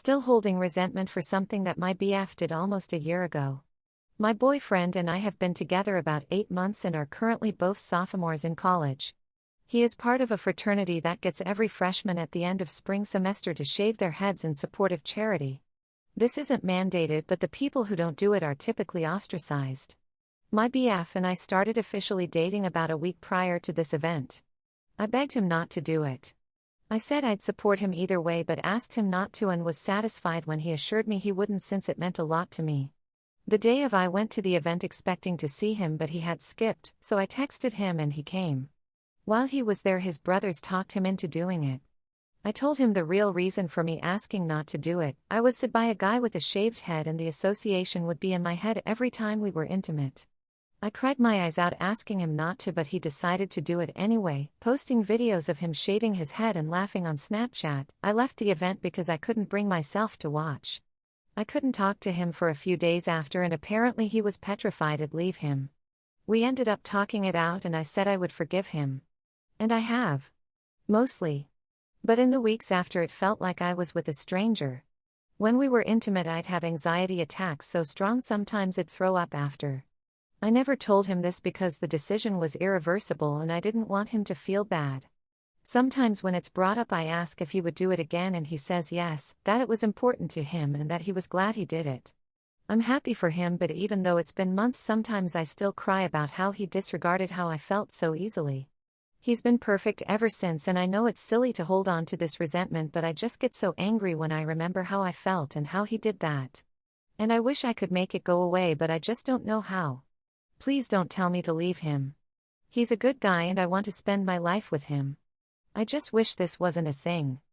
Still holding resentment for something that my BF did almost a year ago. My boyfriend and I have been together about 8 months and are currently both sophomores in college. He is part of a fraternity that gets every freshman at the end of spring semester to shave their heads in support of charity. This isn't mandated, but the people who don't do it are typically ostracized. My BF and I started officially dating about a week prior to this event. I begged him not to do it. I said I'd support him either way but asked him not to and was satisfied when he assured me he wouldn't since it meant a lot to me. The day of I went to the event expecting to see him but he had skipped, so I texted him and he came. While he was there his brothers talked him into doing it. I told him the real reason for me asking not to do it. I was said by a guy with a shaved head and the association would be in my head every time we were intimate. I cried my eyes out asking him not to but he decided to do it anyway, posting videos of him shaving his head and laughing on Snapchat. I left the event because I couldn't bring myself to watch. I couldn't talk to him for a few days after and apparently he was petrified I'd leave him. We ended up talking it out and I said I would forgive him. And I have. Mostly. But in the weeks after it felt like I was with a stranger. When we were intimate I'd have anxiety attacks so strong sometimes I'd throw up after. I never told him this because the decision was irreversible and I didn't want him to feel bad. Sometimes when it's brought up I ask if he would do it again and he says yes, that it was important to him and that he was glad he did it. I'm happy for him but even though it's been months sometimes I still cry about how he disregarded how I felt so easily. He's been perfect ever since and I know it's silly to hold on to this resentment but I just get so angry when I remember how I felt and how he did that. And I wish I could make it go away but I just don't know how. Please don't tell me to leave him. He's a good guy and I want to spend my life with him. I just wish this wasn't a thing.